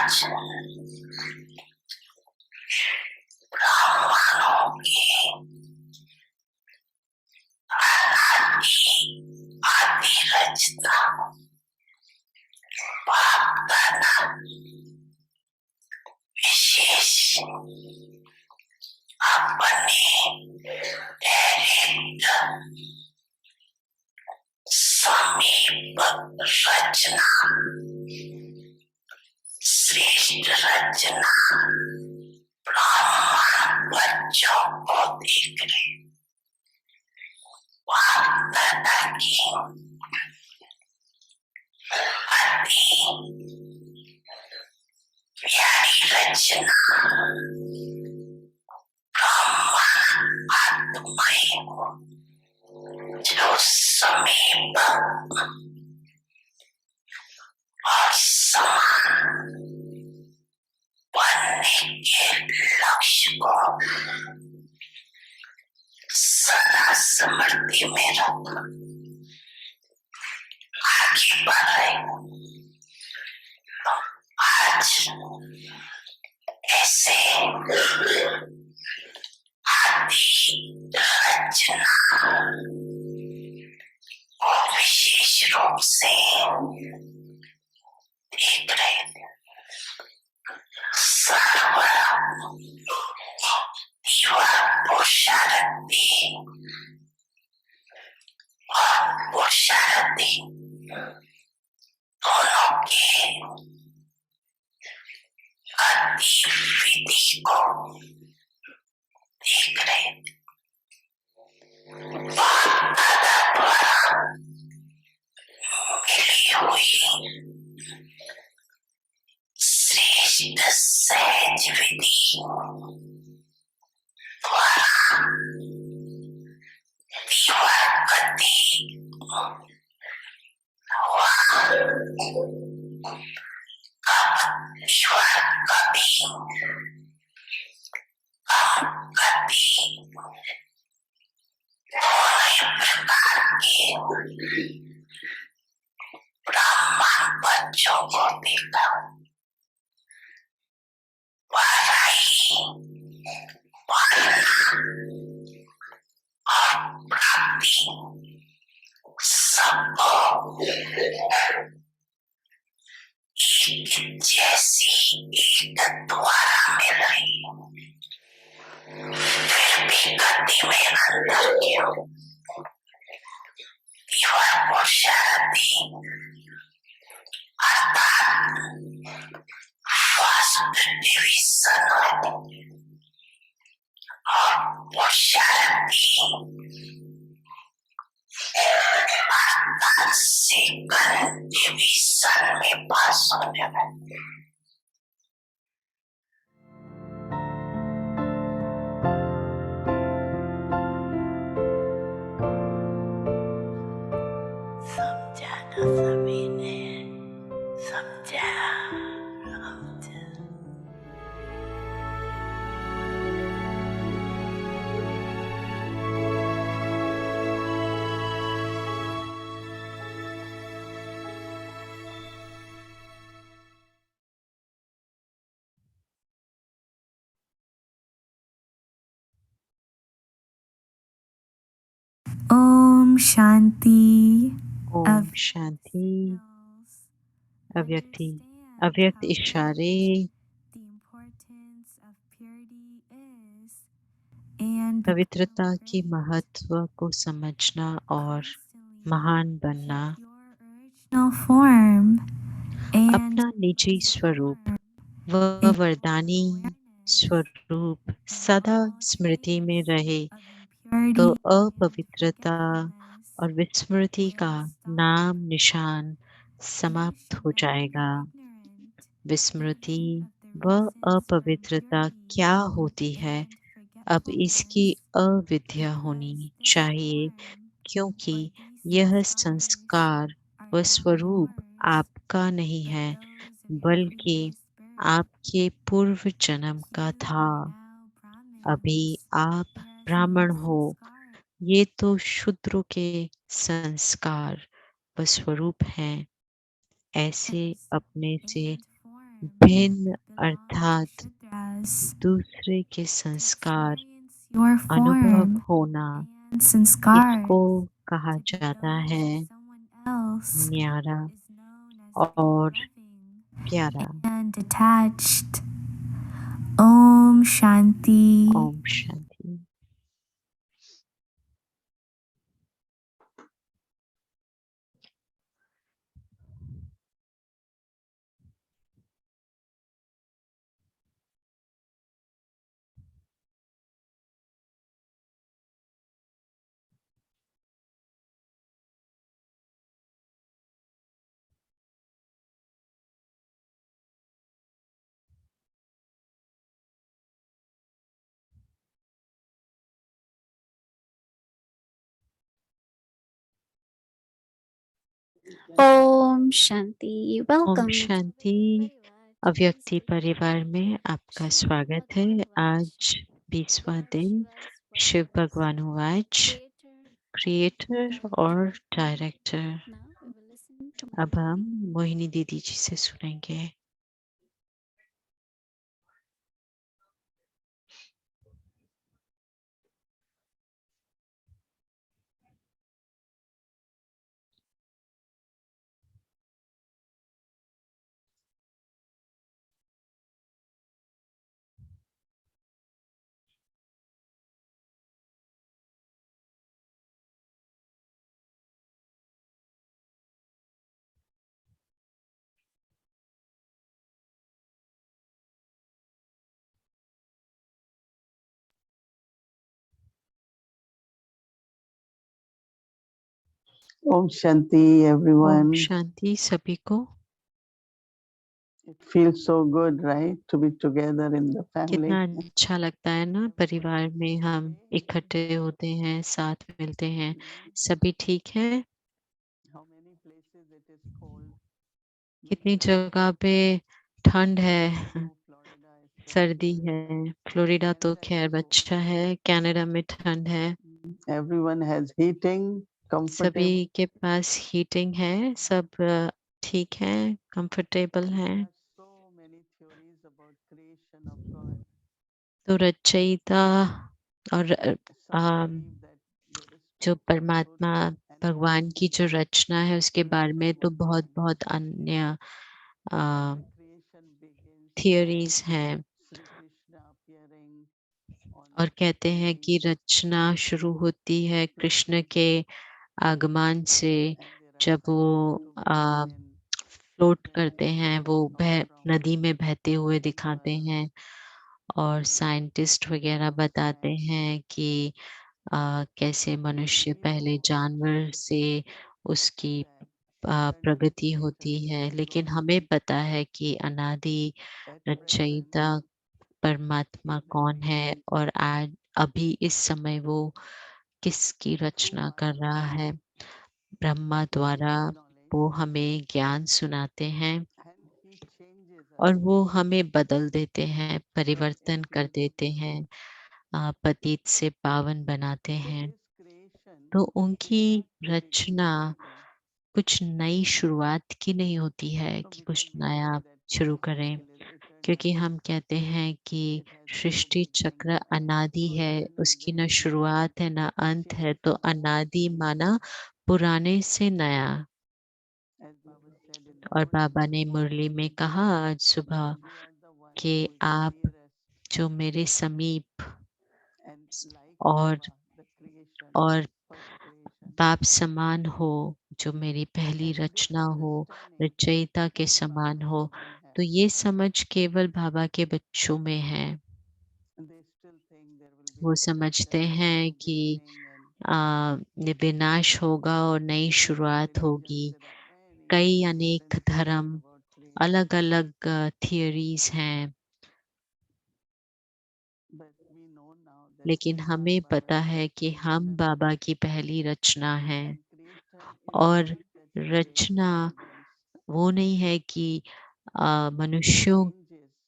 आज ब्राह्मणों की आदि रचना वाग्दान विशेष अपने समीप रचना श्रेष्ठ रचना ब्राह्मण बच्चों को देख रहे वाग्दान की अति प्यारी रचना ब्राह्मण आत्माएं जो समीप और समान बनने के लक्ष्य को सदा स्मृति में रख आगे बढ़ रहे। आज ऐसे आदि रचना और विशेष रूप से देख रहे युवा पुरुषार्थी और पुरुषार्थी दोनों के गतिविधि को देख रहे द्वारा मिली हुई श्रेष्ठ सहज विधि द्वारा गति ब्राह्मण बच्चों को देखा और प्राप्ति सबको जैसी एक द्वारा मिल रही फिर भी गति में अंतर क्यों युवा पुरुषार्थी अर्थात वास्तविक सन्मति और पुरुषार्थी अर्थात से करते सन में पास होने में सभी ने समझा ओम शांति। ओम शांति। अव्यक्त इशारे पवित्रता की महत्व को समझना और महान बनना। अपना निजी स्वरूप व वरदानी स्वरूप सदा स्मृति में रहे तो अपवित्रता और विस्मृति का नाम निशान समाप्त हो जाएगा। विस्मृति व अपवित्रता क्या होती है, अब इसकी अविद्या होनी चाहिए, क्योंकि यह संस्कार व स्वरूप आपका नहीं है, बल्कि आपके पूर्व जन्म का था। अभी आप ब्राह्मण हो, ये तो शूद्रों के संस्कार व स्वरूप हैं। ऐसे अपने से भिन्न अर्थात दूसरे के संस्कार your अनुभव form होना, and sanskar इसको कहा जाता है someone else न्यारा is known as और being प्यारा। loving and detached. Om Shanti. Om Shanti. Om Shanti. Om welcome. Shanti. अव्यक्ति परिवार में आपका स्वागत है। आज 20वां दिन शिव भगवान वाच, क्रिएटर और डायरेक्टर। अब हम मोहिनी दीदी जी से सुनेंगे। Om Shanti, ओम everyone. शांति सभी को। It feels so good, right, to be together in the family. कितना अच्छा लगता है ना, परिवार में हम इकट्ठे होते हैं, साथ मिलते हैं। सभी ठीक है? How many places it is cold? कितनी जगह पे ठंड है, Florida is सर्दी है। फ्लोरिडा तो खैर अच्छा है, कनाडा में ठंड है। everyone has heating, comfortable. सभी के पास हीटिंग है, सब ठीक है, कंफर्टेबल हैं। So many theories about creation of God. तो रचयिता और Some believe that there is जो total परमात्मा chaos and भगवान की जो रचना है उसके बारे में तो बहुत बहुत अन्य creation begins थियोरीज हैं Sri Krishna appearing on और कहते हैं कि रचना शुरू होती है कृष्ण के आगमन से, जब वो फ्लोट करते हैं, वो नदी में बहते हुए दिखाते हैं। और साइंटिस्ट वगैरह बताते हैं कि कैसे मनुष्य पहले जानवर से उसकी प्रगति होती है, लेकिन हमें पता है कि अनादि रचयिता परमात्मा कौन है और आज अभी इस समय वो किसकी रचना कर रहा है। ब्रह्मा द्वारा वो हमें ज्ञान सुनाते हैं और वो हमें बदल देते हैं, परिवर्तन कर देते हैं, पतित से पावन बनाते हैं। तो उनकी रचना कुछ नई शुरुआत की नहीं होती है कि कुछ नया शुरू करें, क्योंकि हम कहते हैं कि सृष्टि चक्र अनादि है, उसकी न शुरुआत है न अंत है। तो अनादि माना पुराने से नया। और बाबा ने मुरली में कहा आज सुबह कि आप जो मेरे समीप और बाप समान हो, जो मेरी पहली रचना हो, रचयिता के समान हो, तो ये समझ केवल बाबा के बच्चों में है। वो समझते हैं कि विनाश होगा और नई शुरुआत होगी। कई अनेक धर्म, अलग अलग थियोरीज हैं, लेकिन हमें पता है कि हम बाबा की पहली रचना हैं। और रचना वो नहीं है कि मनुष्यों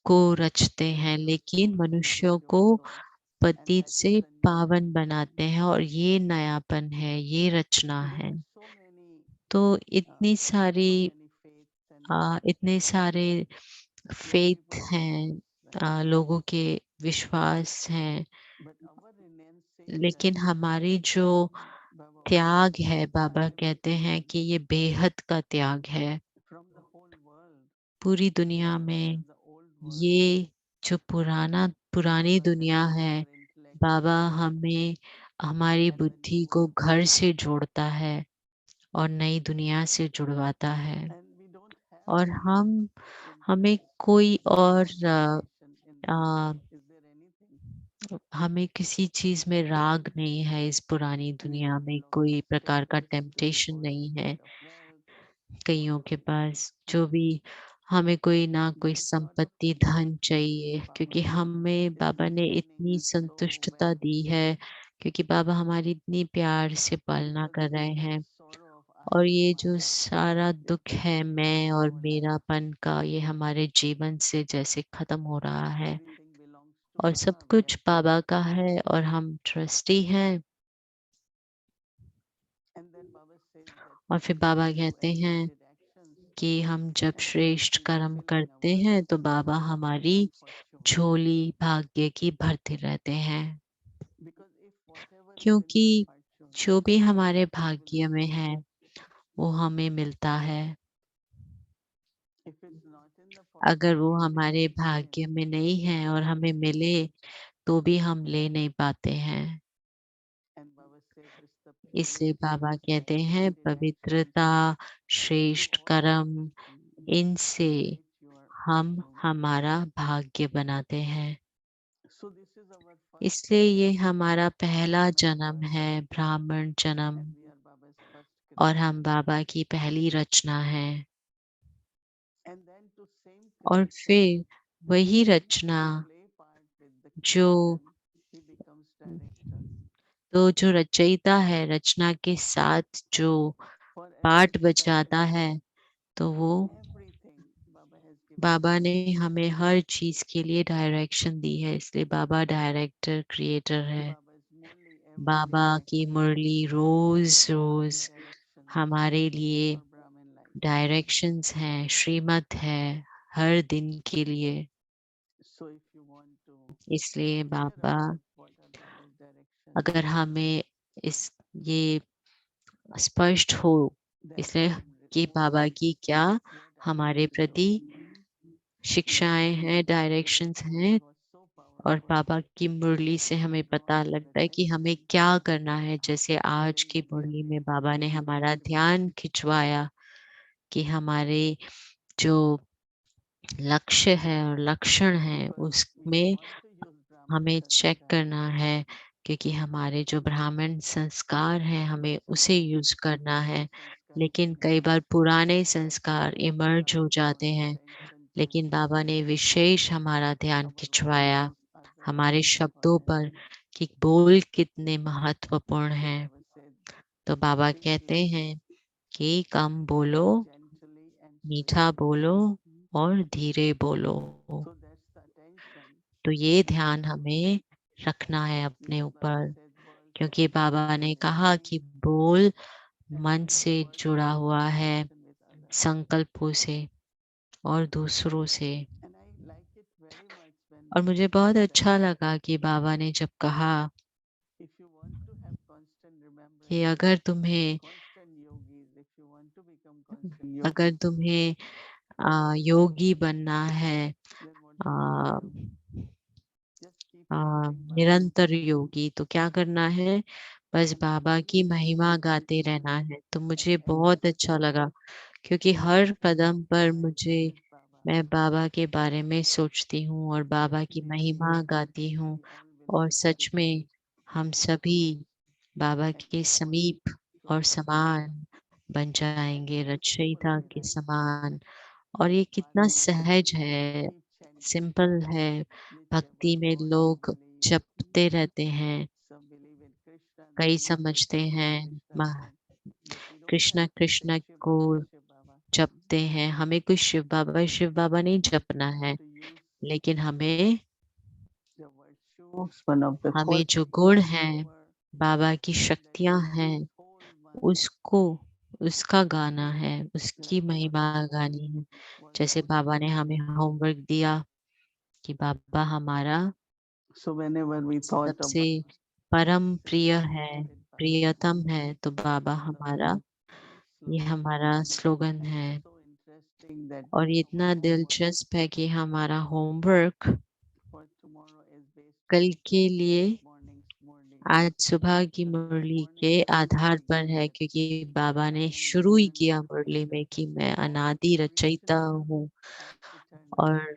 को रचते हैं, लेकिन मनुष्यों को पतित से पावन बनाते हैं, और ये नयापन है, ये रचना है। तो इतनी सारी इतने सारे फेथ हैं, लोगों के विश्वास हैं, लेकिन हमारी जो त्याग है, बाबा कहते हैं कि ये बेहद का त्याग है। पूरी दुनिया में ये जो पुरानी दुनिया है, बाबा हमें हमारी बुद्धि को घर से जोड़ता है और नई दुनिया से जुड़वाता है। और हमें कोई और अ, हमें किसी चीज़ में राग नहीं है, इस पुरानी दुनिया में कोई प्रकार का टेम्पटेशन नहीं है। कइयों के पास जो भी हमें कोई ना कोई संपत्ति, धन चाहिए, क्योंकि हमें बाबा ने इतनी संतुष्टता दी है, क्योंकि बाबा हमारी इतनी प्यार से पालना कर रहे हैं। और ये जो सारा दुःख है मैं और मेरापन का, ये हमारे जीवन से जैसे खत्म हो रहा है और सब कुछ बाबा का है और हम ट्रस्टी हैं। और फिर बाबा कहते हैं कि हम जब श्रेष्ठ कर्म करते हैं तो बाबा हमारी झोली भाग्य की भरते रहते हैं, क्योंकि जो भी हमारे भाग्य में है वो हमें मिलता है। अगर वो हमारे भाग्य में नहीं है और हमें मिले तो भी हम ले नहीं पाते हैं। इसलिए बाबा कहते हैं पवित्रता, श्रेष्ठ कर्म, इनसे हम हमारा भाग्य बनाते हैं। इसलिए ये हमारा पहला जन्म है, ब्राह्मण जन्म, और हम बाबा की पहली रचना है। और फिर वही रचना जो तो जो रचयिता है, रचना के साथ जो पाठ बजाता है, तो वो बाबा ने हमें हर चीज़ के लिए डायरेक्शन दी है, इसलिए बाबा डायरेक्टर, क्रिएटर है। बाबा की मुरली रोज़-रोज़ हमारे लिए डायरेक्शंस हैं, श्रीमत है, हर दिन के लिए। इसलिए बाबा अगर हमें इस ये स्पष्ट हो, इसलिए कि बाबा की क्या हमारे प्रति शिक्षाएँ हैं, डायरेक्शंस हैं, और बाबा की मुरली से हमें पता लगता है कि हमें क्या करना है। जैसे आज की मुरली में बाबा ने हमारा ध्यान खिंचवाया कि हमारे जो लक्ष्य है और लक्षण है उसमें हमें चेक करना है, क्योंकि हमारे जो ब्राह्मण संस्कार हैं हमें उसे यूज़ करना है। लेकिन कई बार पुराने संस्कार इमर्ज हो जाते हैं, लेकिन बाबा ने विशेष हमारा ध्यान खिंचवाया हमारे शब्दों पर कि बोल कितने महत्वपूर्ण हैं। तो बाबा कहते हैं कि कम बोलो, मीठा बोलो और धीरे बोलो। तो ये ध्यान हमें रखना है अपने ऊपर, क्योंकि बाबा ने कहा कि बोल मन से जुड़ा हुआ है, संकल्पों से और दूसरों से। और मुझे बहुत अच्छा लगा कि बाबा ने जब कहा कि अगर तुम्हें योगी बनना है, अ, निरंतर योगी, तो क्या करना है? बस बाबा की महिमा गाते रहना है। तो मुझे बहुत अच्छा लगा, क्योंकि हर कदम पर मैं बाबा के बारे में सोचती हूँ और बाबा की महिमा गाती हूँ, और सच में हम सभी बाबा के समीप और समान बन जाएँगे, रचयिता के समान। और ये कितना सहज है, सिंपल है। भक्ति में लोग जपते रहते हैं, कई समझते हैं कृष्णा कृष्णा को जपते हैं। हमें कोई शिव बाबा नहीं जपना है, लेकिन हमें जो गुण हैं, बाबा की शक्तियाँ हैं, उसको उसका गाना है, उसकी महिमा गानी है। जैसे बाबा ने हमें होमवर्क दिया कि बाबा हमारा So whenever we thought सबसे about परम प्रिय है, प्रियतम है, तो बाबा हमारा, ये हमारा स्लोगन है। so interesting that और ये इतना दिलचस्प है कि हमारा homework for tomorrow is based कल के लिए morning's morning. आज सुबह की मुरली के आधार पर है, क्योंकि बाबा ने शुरू ही किया मुरली में कि मैं अनादि रचयिता हूँ और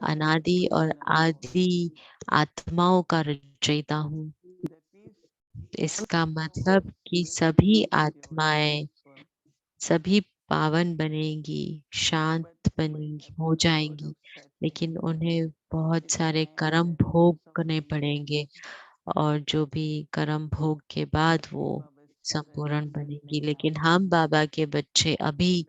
अनादि और आदि आत्माओं का रचयिता हूँ। इसका मतलब कि सभी आत्माएं, सभी पावन बनेंगी, शांत बनेंगी, हो जाएंगी, लेकिन उन्हें बहुत सारे कर्म भोग करने पड़ेंगे और जो भी कर्म भोग के बाद वो संपूर्ण बनेंगी। लेकिन हम बाबा के बच्चे अभी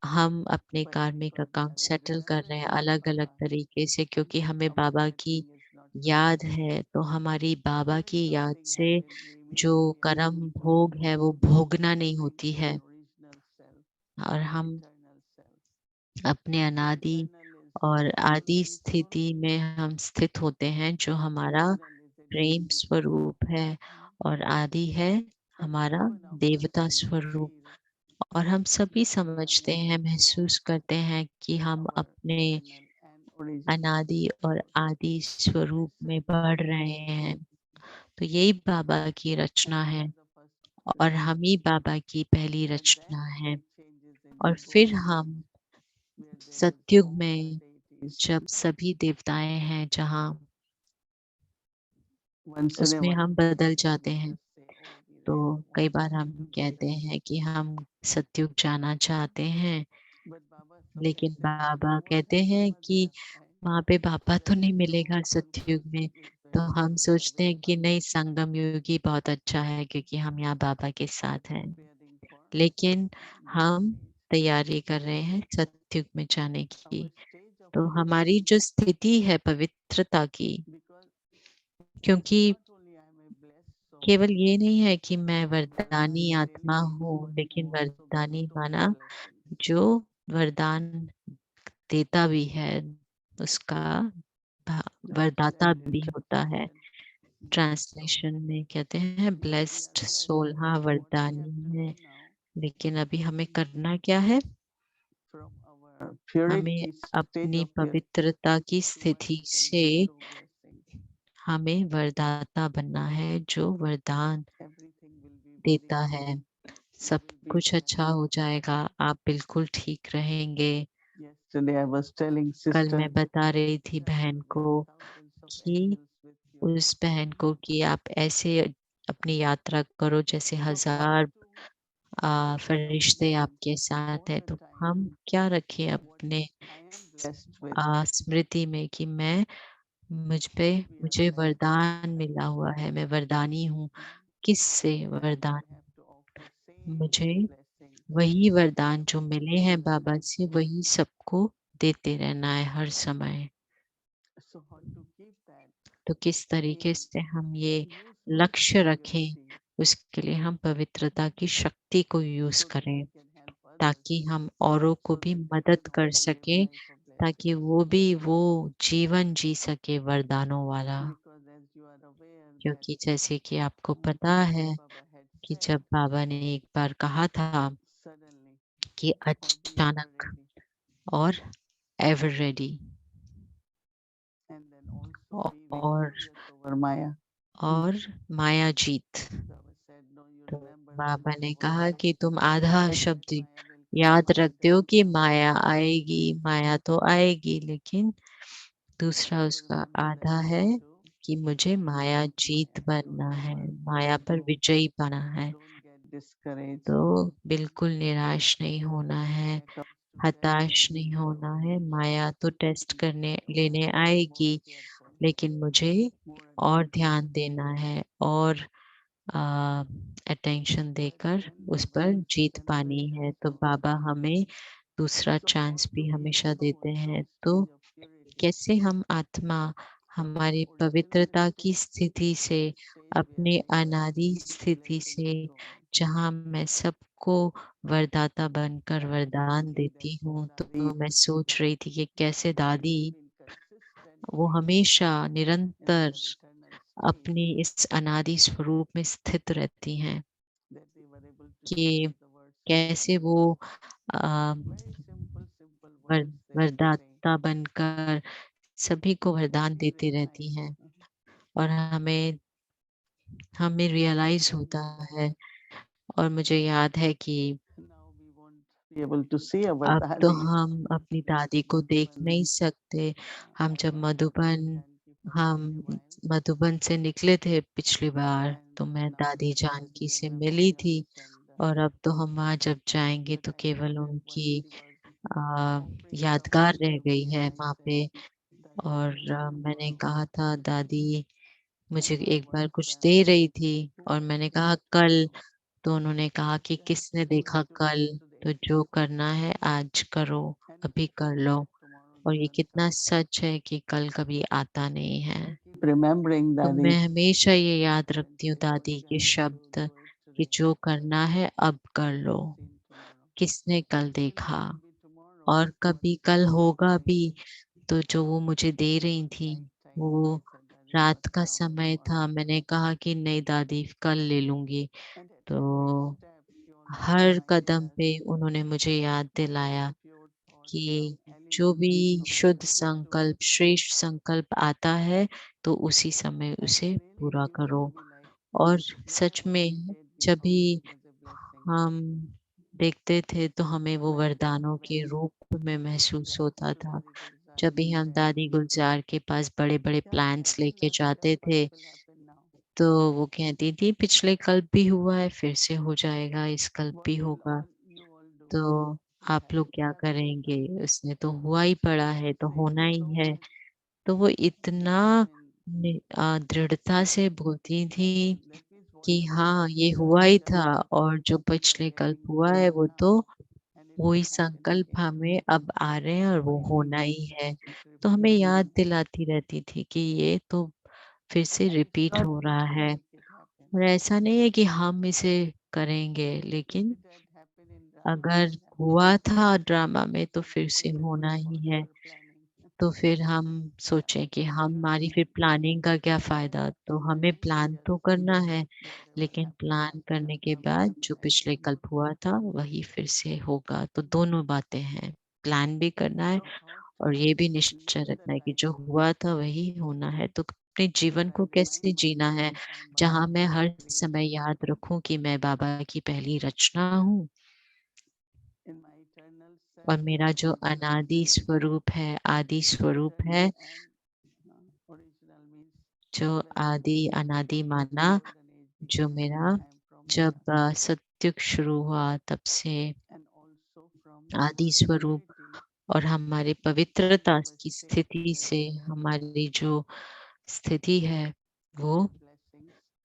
हम अपने कार्मिक अकाउंट सेटल कर रहे हैं अलग-अलग तरीके से, क्योंकि हमें बाबा की याद है, तो हमारी बाबा की याद से जो कर्म भोग है वो भोगना नहीं होती है और हम अपने अनादि और आदि स्थिति में हम स्थित होते हैं, जो हमारा प्रेम स्वरूप है और आदि है हमारा देवता स्वरूप। और हम सभी समझते हैं, महसूस करते हैं कि हम अपने अनादि और आदि स्वरूप में बढ़ रहे हैं। तो यही बाबा की रचना है और हम ही बाबा की पहली रचना है। और फिर हम सतयुग में जब सभी देवताएं हैं जहाँ उसमें हम बदल जाते हैं, तो कई बार हम कहते हैं कि हम सतयुग जाना चाहते हैं, लेकिन बाबा कहते हैं कि वहाँ पे बाबा तो नहीं मिलेगा सतयुग में। तो हम सोचते हैं कि नहीं, संगम युग ही बहुत अच्छा है क्योंकि हम यहाँ बाबा के साथ हैं। लेकिन हम तैयारी कर रहे हैं सतयुग में जाने की। तो हमारी जो स्थिति है पवित्रता की, क्योंकि केवल ये नहीं है कि मैं वरदानी आत्मा हूँ, लेकिन वरदानी माना जो वरदान देता भी है, उसका वरदाता भी होता है। ट्रांसलेशन में कहते हैं ब्लेस्ड सोल, हाँ वरदानी है। लेकिन अभी हमें करना क्या है? हमें अपनी पवित्रता की स्थिति से हमें वरदाता बनना है, जो वरदान देता है। सब कुछ अच्छा हो जाएगा, आप बिल्कुल ठीक रहेंगे। कल मैं बता रही थी बहन को कि उस बहन को कि आप ऐसे अपनी यात्रा करो जैसे 1000 फरिश्ते आपके साथ है। तो हम क्या रखें अपने स्मृति में कि मुझे वरदान मिला हुआ है, मैं वरदानी हूँ। किससे वरदान? मुझे वही वरदान जो मिले हैं बाबा से, वही सबको देते रहना है हर समय। तो किस तरीके से हम ये लक्ष्य रखें, उसके लिए हम पवित्रता की शक्ति को यूज करें, ताकि हम औरों को भी मदद कर सकें, ताकि वो भी वो जीवन जी सके वरदानों वाला। क्योंकि जैसे कि आपको पता है कि जब बाबा ने एक बार कहा था कि अचानक और एवर रेडी और माया जीत। तो बाबा ने कहा कि तुम आधा शब्द याद रखते हो कि माया आएगी, माया तो आएगी, लेकिन दूसरा उसका आधा है कि मुझे माया जीत बनना है, माया पर विजयी बना है। तो बिल्कुल निराश नहीं होना है, हताश नहीं होना है। माया तो टेस्ट करने लेने आएगी, लेकिन मुझे और ध्यान देना है और अटेंशन देकर उस पर जीत पानी है। तो बाबा हमें दूसरा चांस भी हमेशा देते हैं। तो कैसे हम आत्मा हमारी पवित्रता की स्थिति से, अपने अनादि स्थिति से, जहाँ मैं सब सबको वरदाता बनकर वरदान देती हूँ। तो मैं सोच रही थी कि कैसे दादी वो हमेशा निरंतर अपनी इस अनादि स्वरूप में स्थित रहती हैं कि कैसे वो अ, वर वरदाता बनकर सभी को वरदान देती रहती हैं और हमें रियलाइज़ होता है और मुझे याद है कि be able to see our अब तो daddy. हम अपनी दादी को देख नहीं सकते। हम जब मधुबन से निकले थे पिछली बार, तो मैं दादी जानकी से मिली थी और अब तो हम वहाँ जब जाएँगे तो केवल उनकी यादगार रह गई है वहाँ पे और मैंने कहा था दादी मुझे एक बार कुछ दे रही थी और मैंने कहा कल, तो उन्होंने कहा कि किसने देखा कल, तो जो करना है आज करो, अभी कर लो और ये कितना सच है कि कल कभी आता नहीं है। Remembering तो मैं daddy. हमेशा ये याद रखती हूँ दादी के शब्द कि जो करना है अब कर लो, किसने कल देखा और कभी कल होगा भी, तो जो वो मुझे दे रही थी, वो रात का समय था, मैंने कहा कि नहीं दादी कल ले लूँगी। तो हर कदम पे उन्होंने मुझे याद दिलाया कि जो भी शुद्ध संकल्प, श्रेष्ठ संकल्प आता है, तो उसी समय उसे पूरा करो। और सच में जब भी हम देखते थे, तो हमें वो वरदानों के रूप में महसूस होता था। जब भी हम दादी गुलज़ार के पास बड़े-बड़े प्लान्स लेके जाते थे, तो वो कहती थी पिछले कल्प भी हुआ है, फिर से हो जाएगा, इस कल्प भी होगा, तो आप लोग क्या करेंगे? उसने तो हुआ ही पड़ा है, तो होना ही है। तो वो इतना दृढ़ता से बोलती थी कि हाँ, ये हुआ ही था और जो पिछले कल्प हुआ है, वो तो वही संकल्प हमें अब आ रहे हैं और वो होना ही है। तो हमें याद दिलाती रहती थी कि ये तो फिर से रिपीट हो रहा है और ऐसा नहीं है कि हम इसे करेंगे, लेकिन अगर हुआ था ड्रामा में तो फिर से होना ही है। तो फिर हम सोचे कि हमारी फिर प्लानिंग का क्या फ़ायदा? तो हमें प्लान तो करना है, लेकिन प्लान करने के बाद जो पिछले कल्प हुआ था, वही फिर से होगा। तो दोनों बातें हैं, प्लान भी करना है और ये भी निश्चय रखना है कि जो हुआ था वही होना है। तो अपने जीवन को कैसे जीना है, जहाँ मैं हर समय याद रखूँ कि मैं बाबा की पहली रचना हूँ और मेरा जो अनादि स्वरूप है, आदि स्वरूप है, जो आदि अनादि माना, जो मेरा जब सतयुग शुरू हुआ तब से आदि स्वरूप और हमारी पवित्रता की स्थिति से हमारी जो स्थिति है, वो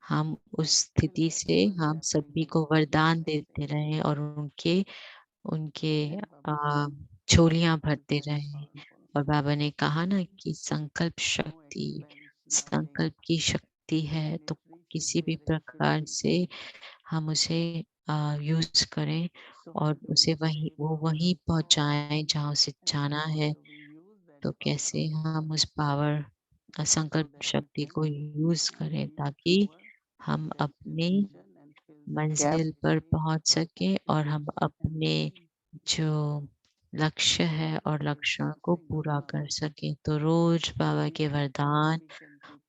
हम उस स्थिति से हम सभी को वरदान देते रहें और उनके उनके झोलियाँ भरते रहें। और बाबा ने कहा ना कि संकल्प की शक्ति है, तो किसी भी प्रकार से हम उसे यूज़ करें और उसे वो वहीं पहुँचाएँ जहाँ उसे जाना है। तो कैसे हम उस संकल्प शक्ति को यूज़ करें ताकि हम अपनी Gap. मंज़िल पर पहुँच सकें और हम अपने जो लक्ष्य है और लक्ष्यों को पूरा कर सकें। तो रोज़ बाबा के वरदान,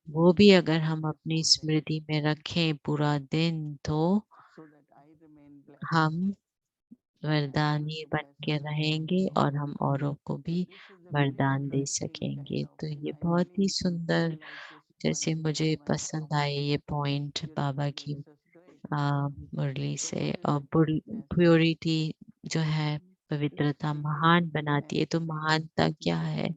वो भी अगर हम अपनी स्मृति में रखें पूरा दिन, तो हम वरदानी बन के रहेंगे और हम औरों को भी वरदान दे सकेंगे। तो ये बहुत ही सुंदर जैसे मुझे पसंद आए ये पॉइंट बाबा की मुरली से और प्योरिटी जो है पवित्रता महान बनाती है। तो महानता क्या है?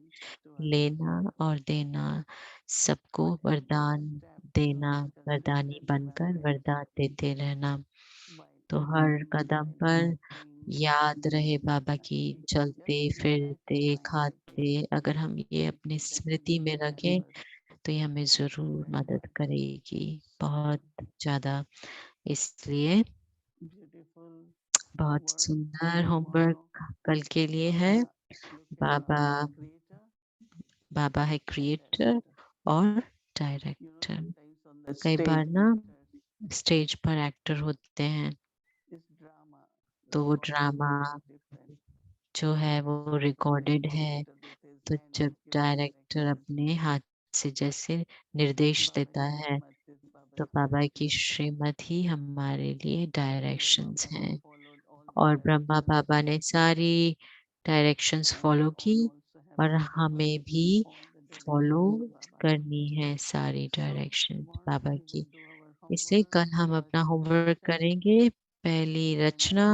लेना और देना, सबको वरदान देना, वरदानी बनकर वरदान देते रहना। तो हर कदम पर याद रहे बाबा की चलते, फिरते, खाते, अगर हम ये अपनी स्मृति में रखें, तो ये हमें ज़रूर मदद करेगी, बहुत ज़्यादा। इसलिए बहुत सुंदर होमवर्क कल के लिए है। बाबा है क्रिएटर और डायरेक्टर। कई बार ना स्टेज पर एक्टर होते हैं तो वो ड्रामा जो है वो रिकॉर्डेड है, तो जब डायरेक्टर अपने हाथ से जैसे निर्देश देता है तो बाबा की श्रीमत ही हमारे लिए डायरेक्शंस हैं। और ब्रह्मा बाबा ने सारी डायरेक्शंस फॉलो की और हमें भी फॉलो करनी है सारी डायरेक्शंस बाबा की। इसलिए कल हम अपना होमवर्क करेंगे। पहली रचना,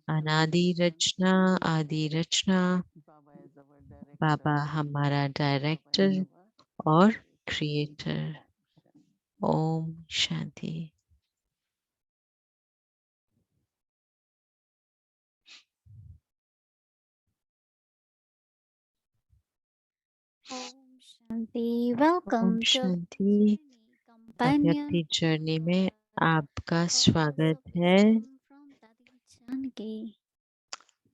अनादि रचना, आदि रचना, बाबा हमारा डायरेक्टर और creator. Om Shanti. Om Shanti. Welcome Om to Shanti. Companion अव्यक्ति जर्नी में आपका स्वागत है। from Dadi Janki.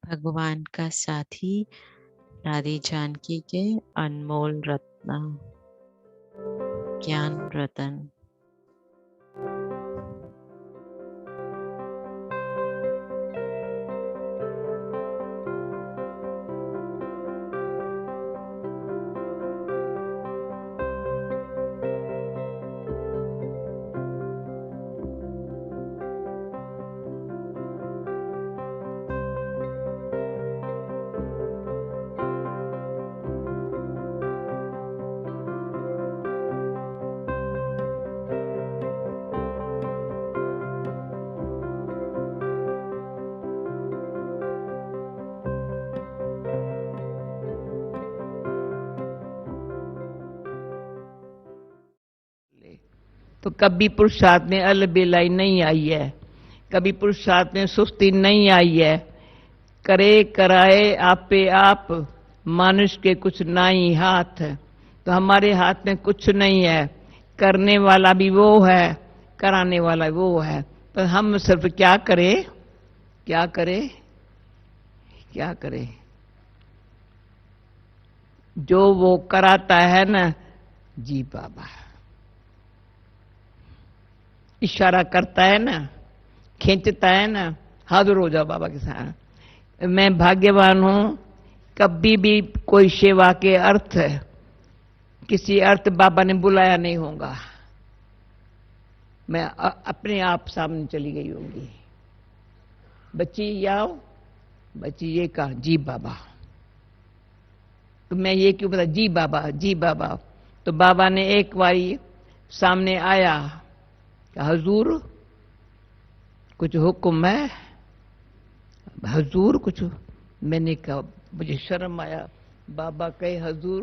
भगवान का साथी दादी जानकी के अनमोल रत्न, ज्ञान रतन। तो कभी पुरुषार्थ में अलबेलाई नहीं आई है, कभी पुरुषार्थ में सुस्ती नहीं आई है। करे कराए आपे आप, मानुष के कुछ नाई हाथ। तो हमारे हाथ में कुछ नहीं है, करने वाला भी वो है, कराने वाला वो है। पर हम सिर्फ क्या करें, क्या करें, क्या करें। जो वो कराता है ना, जी बाबा इशारा करता है ना, खींचता है ना, हाजिर हो जाओ बाबा के साथ। मैं भाग्यवान हूं, कभी भी कोई सेवा के अर्थ किसी अर्थ बाबा ने बुलाया नहीं होगा, मैं अपने आप सामने चली गई होंगी। बच्ची ये आओ, बच्ची ये कहा जी बाबा। तो मैं ये क्यों बता जी बाबा, जी बाबा। तो बाबा ने एक बारी सामने आया, हजूर कुछ हुक्म है, हजूर कुछ। मैंने कहा, मुझे शर्म आया, बाबा कहे हजूर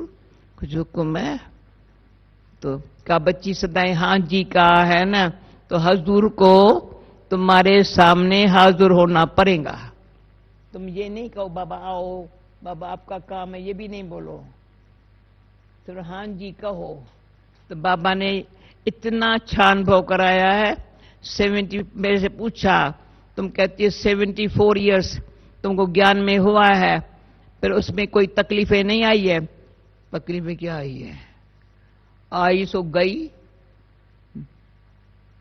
कुछ हुक्म है। तो कहा बच्ची सदाएं हाँ जी कहा है ना, तो हजूर को तुम्हारे सामने हाजिर होना पड़ेगा। तुम ये नहीं कहो बाबा आओ, बाबा आपका काम है, ये भी नहीं बोलो, सिर्फ हाँ जी कहो। तो बाबा ने इतना अच्छा अनुभव कराया है। 70 मेरे से पूछा, तुम कहती है 74 इयर्स तुमको ज्ञान में हुआ है, फिर उसमें कोई तकलीफें नहीं आई है। तकलीफें क्या आई है, आई सो गई।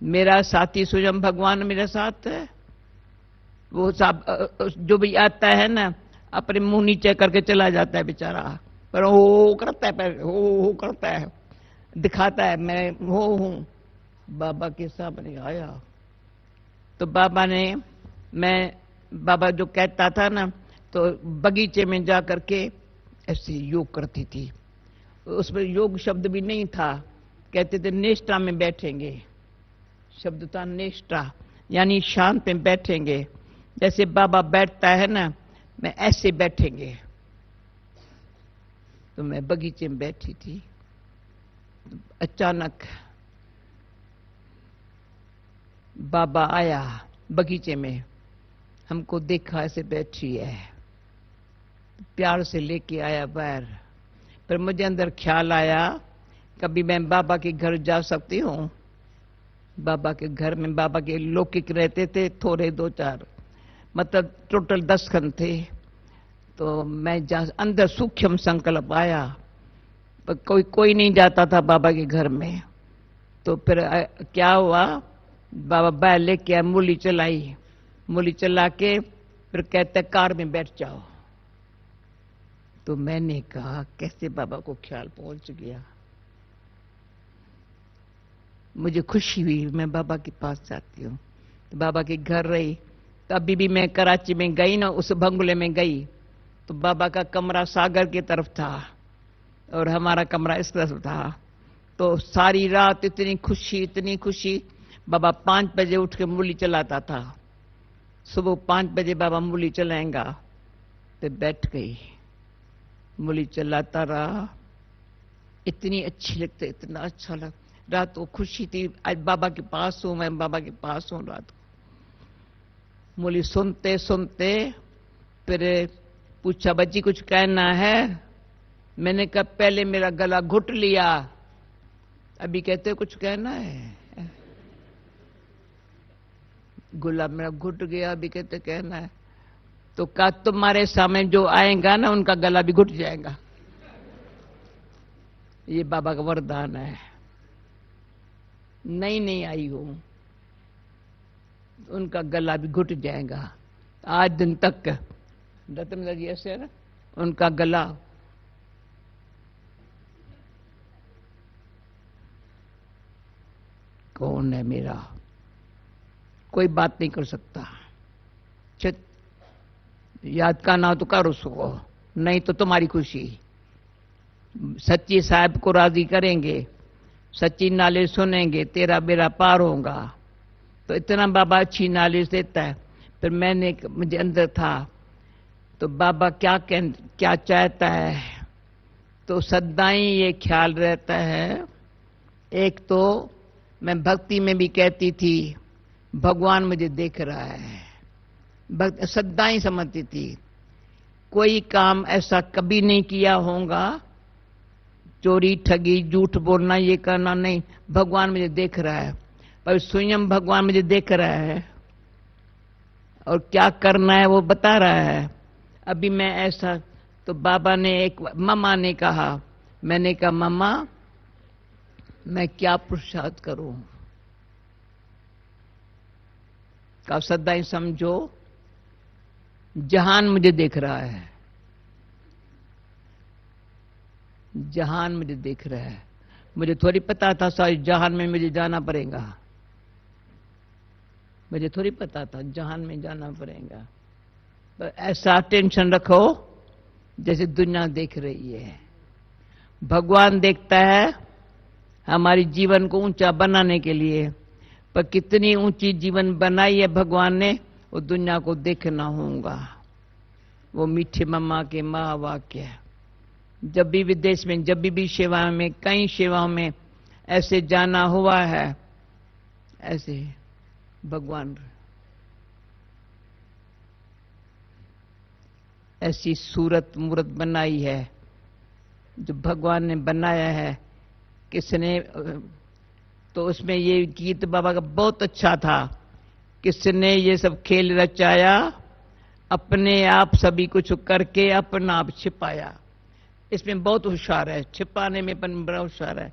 मेरा साथी स्वयं भगवान मेरे साथ है। वो सब जो भी आता है ना, अपने मुंह नीचे करके चला जाता है बेचारा, पर हो करता है, पर हो करता है, दिखाता है मैं वो हूं। बाबा के सामने आया तो बाबा ने, मैं बाबा जो कहता था ना, तो बगीचे में जा करके ऐसे योग करती थी। उसमें योग शब्द भी नहीं था, कहते थे निष्ठा में बैठेंगे। शब्द था निष्ठा, यानी शांत में बैठेंगे। जैसे बाबा बैठता है ना, मैं ऐसे बैठेंगे। तो मैं बगीचे में बैठी थी, अचानक बाबा आया बगीचे में, हमको देखा ऐसे बैठी है, प्यार से लेके आया बाहर। पर मुझे अंदर ख्याल आया, कभी मैं बाबा के घर जा सकती हूँ। बाबा के घर में बाबा के लौकिक रहते थे थोड़े 2-4, मतलब टोटल 10 खंड थे। तो मैं जहाँ अंदर सूक्ष्म संकल्प आया, पर कोई नहीं जाता था बाबा के घर में। तो फिर क्या हुआ, बाबा बैल लेके आए, मूली चलाई, मूली चला के फिर कहते कार में बैठ जाओ। तो मैंने कहा कैसे बाबा को ख्याल पहुंच गया। मुझे खुशी हुई, मैं बाबा के पास जाती हूँ। तो बाबा के घर रही। तो अभी भी मैं कराची में गई ना, उस बंगले में गई तो बाबा का कमरा सागर की तरफ था और हमारा कमरा इस तरफ था। तो सारी रात इतनी खुशी। बाबा 5 बजे उठ के मूली चलाता था। सुबह 5 बजे बाबा मूली चलाएंगा। तो बैठ गई, मूली चलाता रहा। इतनी अच्छी लगती, इतना अच्छा लग। रात को खुशी थी, आज बाबा के पास हूं, मैं बाबा के पास हूं। रात को मूली सुनते सुनते फिर पूछा, बच्ची कुछ कहना है? मैंने कहा पहले मेरा गला घुट लिया, अभी कहते कुछ कहना है। गला मेरा घुट गया, अभी कहते कहना है। तो कहा तुम्हारे सामने जो आएगा ना उनका गला भी घुट जाएगा। ये बाबा का वरदान है। नहीं आई हूं, उनका गला भी घुट जाएगा। आज दिन तक रतन जी ऐसे है ना, उनका गला कौन है मेरा, कोई बात नहीं कर सकता। याद करना हो तो कर उसको, नहीं तो तुम्हारी खुशी। सच्ची साहब को राजी करेंगे, सच्ची नाले सुनेंगे, तेरा बेड़ा पार होगा। तो इतना बाबा अच्छी नॉलेज देता है। फिर मैंने, मुझे अंदर था तो बाबा क्या चाहता है, तो सदाई ये ख्याल रहता है। एक तो मैं भक्ति में भी कहती थी भगवान मुझे देख रहा है, सदाई समझती थी। कोई काम ऐसा कभी नहीं किया होगा, चोरी ठगी झूठ बोलना ये करना नहीं, भगवान मुझे देख रहा है। पर स्वयं भगवान मुझे देख रहा है और क्या करना है वो बता रहा है। अभी मैं ऐसा, तो बाबा ने मम्मा ने कहा, मैंने कहा मम्मा मैं क्या पुरुषार्थ करूं? का सदा समझो जहान मुझे देख रहा है, जहान मुझे देख रहा है। मुझे थोड़ी पता था सारी जहान में मुझे जाना पड़ेगा, मुझे थोड़ी पता था जहान में जाना पड़ेगा। तो ऐसा टेंशन रखो जैसे दुनिया देख रही है। भगवान देखता है हमारी जीवन को ऊंचा बनाने के लिए, पर कितनी ऊंची जीवन बनाई है भगवान ने वो दुनिया को देखना होगा। वो मीठे मम्मा के महावाक्य। जब भी विदेश में, जब भी सेवा में, कई सेवाओं में ऐसे जाना हुआ है, ऐसे भगवान ऐसी सूरत मूरत बनाई है जो भगवान ने बनाया है। किसने, तो उसमें ये गीत बाबा का बहुत अच्छा था, किसने ये सब खेल रचाया, अपने आप सभी कुछ करके अपना आप छिपाया। इसमें बहुत होशियार है, छिपाने में बड़ा होशियार है।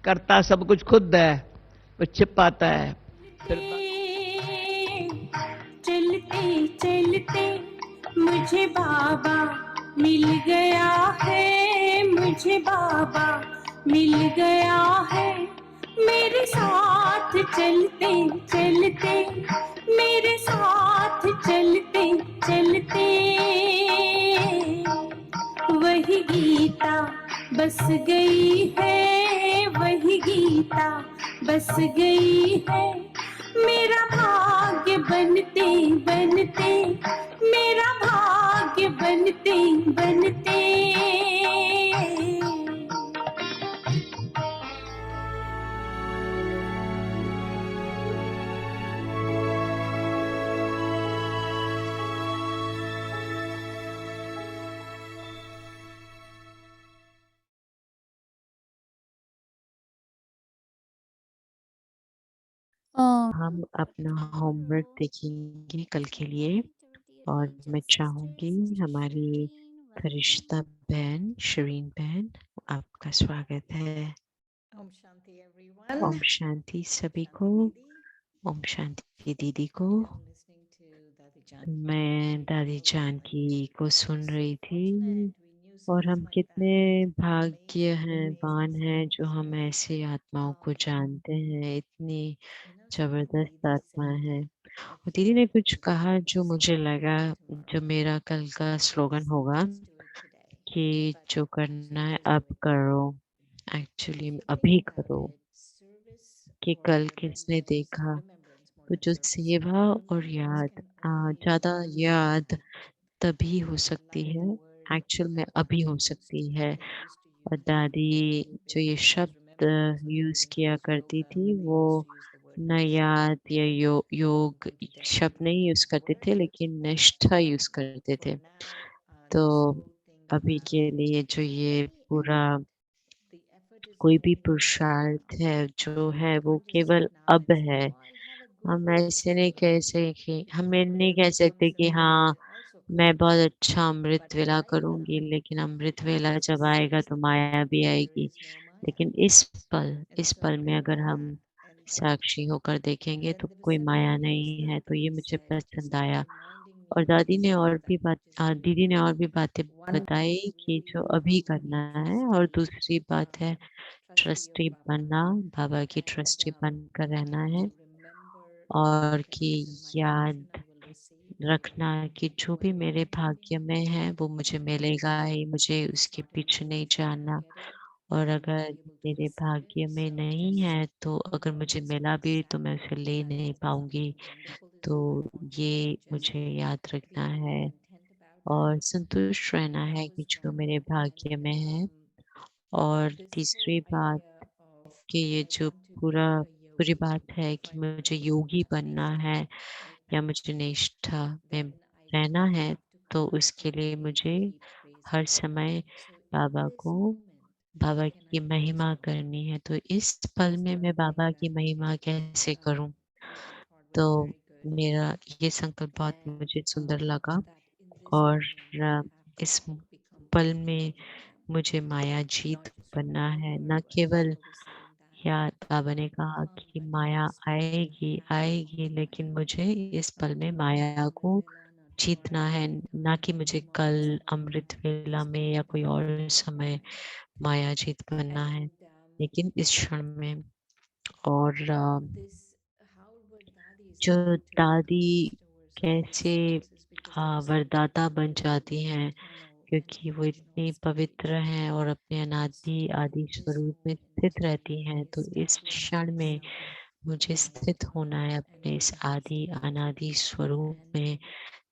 करता सब कुछ खुद है, वो छिपाता है। चलते चलते मुझे बाबा मिल गया है, मुझे बाबा मिल गया है। मेरे साथ चलते चलते, मेरे साथ चलते चलते, वही गीता बस गई है, वही गीता बस गई है। मेरा भाग्य बनते बनते, मेरा भाग्य बनते बनते। ओम हम अपना होमवर्क देखेंगे कल के लिए। और मैं चाहूंगी हमारी फरिश्ता बहन शरीन बहन, आपका स्वागत है। Om Shanti everyone. Om Shanti सभी को। Shanti Didi. ओम शांति दीदी को। I'm listening to Dadi Janki. मैं दादी जानकी को सुन रही थी Fortunate we knew और हम souls like कितने that. भाग्य Amazing, हैं, वान amazing हैं souls. जो हम ऐसे आत्माओं को जानते हैं। इतनी So जबरदस्त Didi आत्मा said है। a और few दीदी ने कुछ sentences कहा like जो this. मुझे लगा, Tomorrow. जो मेरा कल का स्लोगन Let's होगा do it today. कि But जो करना है actually just अब do it. करो, If एक्चुअली you अभी think about करो। it, service कि or कल किसने remembrance, देखा, remembrance more तो than जो service. सेवा और Remembrance याद, can only ज्यादा be याद तभी हो I सकती like है, the word एक्चुअल में that अभी हो Dadi सकती used. है। Dadi used to और use दादी जो ये when I was शब्द remembering also that use even किया Coach करती Yoga, थी, when they वो used to use the word न Nishtha, याद या योग do today, शब्द नहीं यूज करते थे, लेकिन निष्ठा यूज करते for थे। now, तो this whole thing अभी के लिए जो ये very पूरा effort, the effort is कोई भी only now. पुरुषार्थ है जो है, You वो can't just sit केवल now अब and say, है। oh, I'll have a good हम word ऐसे नहीं today. कह सकते, हम नहीं कह Whatever सकते comes कि our हाँ way also मैं comes. बहुत अच्छा But अमृत वेला right करूंगी, now, लेकिन अमृत वेला जब आएगा seize तो the माया moment. भी There आएगी। is no Maya. लेकिन And इस so I पल में remember अगर that. हम And that's साक्षी होकर देखेंगे then तो there is कोई something माया else नहीं that है। तो ये Didi मुझे said, just पसंद kept आया। reminding और me to दादी ने say और that, भी बात just दीदी ने remember. और भी बातें One बताई is कि really, जो really अभी want to करना be है, और trustee, दूसरी बात है trustee of ट्रस्टी Baba, बनना, बाबा की and ट्रस्टी बनकर रहना है। to remember और whatever कि is in my याद portion I will receive, रखना कि जो भी whatever मेरे is भाग्य waiting में है वो will मुझे come. मिलेगा ही, मुझे It's उसके not a पीछे matter नहीं of when I जानना। get it, और I will अगर be able to मेरे receive it. भाग्य में So नहीं just है, तो अगर मुझे just मिला be भी तो मैं sad उसे ले that नहीं पाऊंगी। something wonderful is तो going on. ये Just मुझे याद रखना be है content about और that. संतुष्ट रहना That है was कि जो one. मेरे भाग्य And में है। और this whole तीसरी बात idea of कि ये I जो want to be a पूरी yogi. बात है If कि I मुझे remember योगी that बनना है basic right या now, मुझे निष्ठा में then I रहना don't है, have to तो उसके लिए constantly मुझे keep हर praising. समय So in बाबा this को, moment, how बाबा can की I praise महिमा Baba? करनी है। तो इस पल That's में the मैं thing बाबा की that महिमा कैसे करूं। I thought was तो very good. मेरा ये संकल्प बहुत And मुझे सुंदर लगा। that in this और moment, I have इस to become पल perfect में for them. मुझे माया जीत Not just बनना है, remember, न but केवल Baba was saying that याद। बाबा ने कहा become कि that माया trustee and आएगी have आएगी, लेकिन मुझे इस पल में tomorrow माया Amrit को Vela, not जीतना tomorrow, है, ना कि मुझे कल tomorrow's something अमृत वेला this में या moment कोई I और have to समय become. माया जीत बनना है, And लेकिन इस क्षण में। और this how were dadis जो able to become दादी bestowers of these कैसे services, because that is something वरदाता बन very जाती हैं, eternal and क्योंकि वो original इतनी पवित्र stage. हैं और अपने So अनादि आदि in this स्वरूप में moment, स्थित रहती हैं। तो इस establish क्षण में yourself मुझे स्थित होना है and अपने इस be that आदि अनादि स्वरूप and में,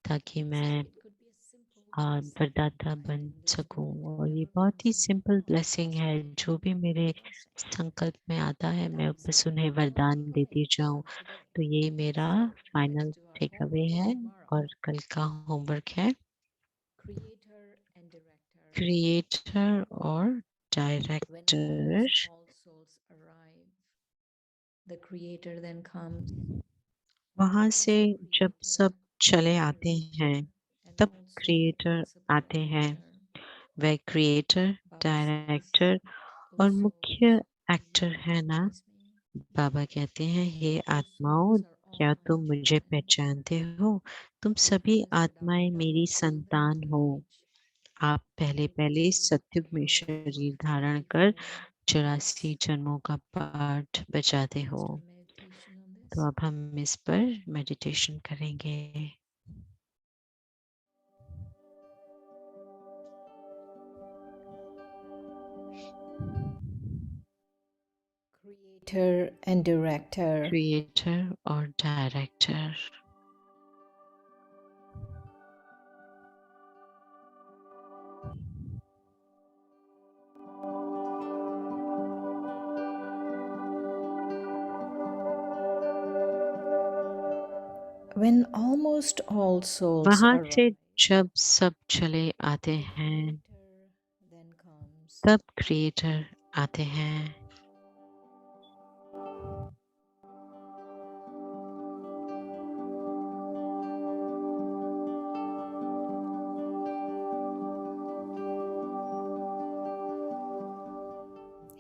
ताकि मैं it could be a simple blessing, वरदाता right? बन In this सकूं। moment, और ये whatever बहुत ही comes in my simple heart, blessing just है, be जो भी मेरे trusting. संकल्प में आता है मैं That's बस उन्हें all वरदान take away देती जाऊं। from today. तो ये मेरा So final let's do our takeaway homework for है tomorrow. और कल का होमवर्क है। Creator and director. क्रिएटर और When director. almost all souls arrive, the creator then comes. वहां Who से is the जब creator? सब चले The आते हैं, director and तब also the क्रिएटर principal आते हैं। actor. वह creator, Baba says, director "O और मुख्य souls, do एक्टर you है ना। recognize me? बाबा कहते हैं, हे O आत्माओं, souls are क्या all my तुम मुझे children पहचानते हो। तुम who सभी passed आत्माएं out मेरी of the संतान infinity हो। age. आप पहले I पहले take सत्युग में your शरीर धारण कर 84 84 books." जन्मों का पाठ बजाते Let's हो। do a meditation on this. तो अब हम इस पर मेडिटेशन करेंगे। Creator and director. क्रिएटर और director. When almost all souls वहां arrive, से जब सब चले आते the हैं, creator then comes. तब क्रिएटर आते हैं।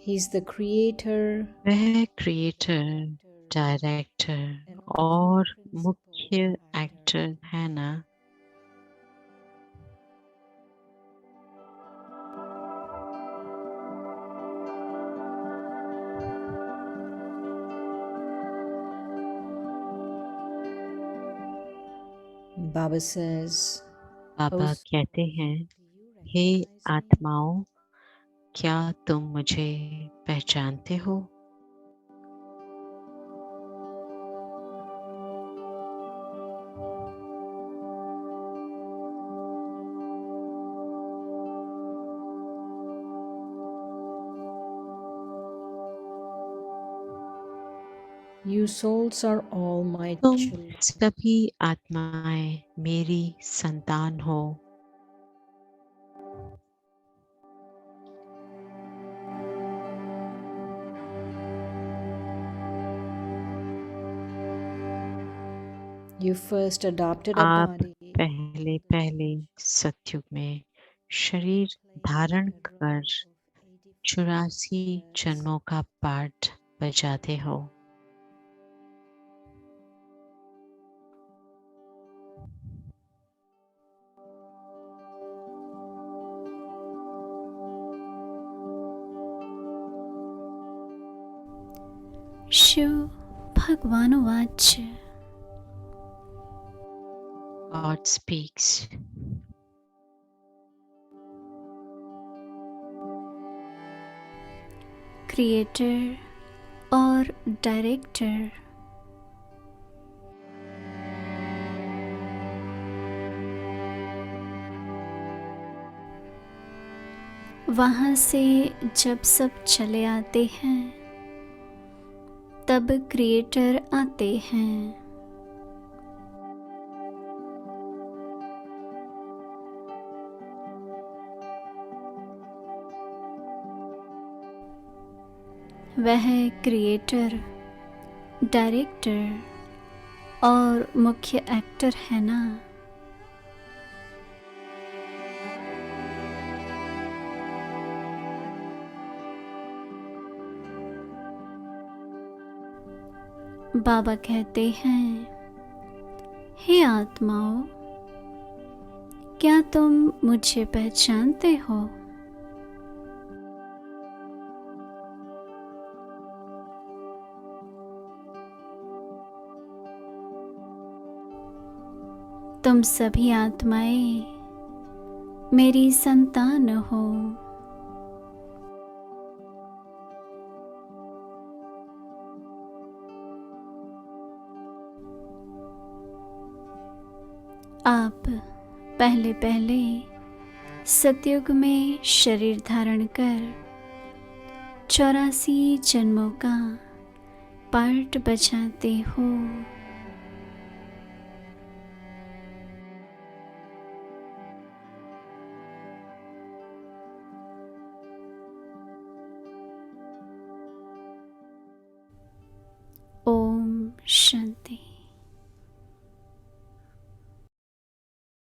He's the creator वह क्रिएटर, डायरेक्टर and और principal मुख्य actor. एक्टर है ना। Baba says, बाबा "Oh, कहते हैं, do you hey recognize me?" आत्माओं, क्या तुम मुझे पहचानते हो? You souls are all my तुम children. सभी आत्माएं मेरी संतान हो। You first adopted a आप body पहले पहले सतयुग में शरीर धारण कर 84 जन्मों का पाठ बजाते हो। शिव भगवानुवाच God speaks. क्रिएटर और डायरेक्टर वहाँ से जब सब चले आते हैं तब क्रिएटर आते हैं। वह क्रिएटर, डायरेक्टर और मुख्य एक्टर है ना। बाबा कहते हैं, हे आत्माओं, क्या तुम मुझे पहचानते हो? तुम सभी आत्माएं मेरी संतान हो। आप पहले पहले सतयुग में शरीर धारण कर 84 जन्मों का पार्ट बजाते हो। ओम शांति।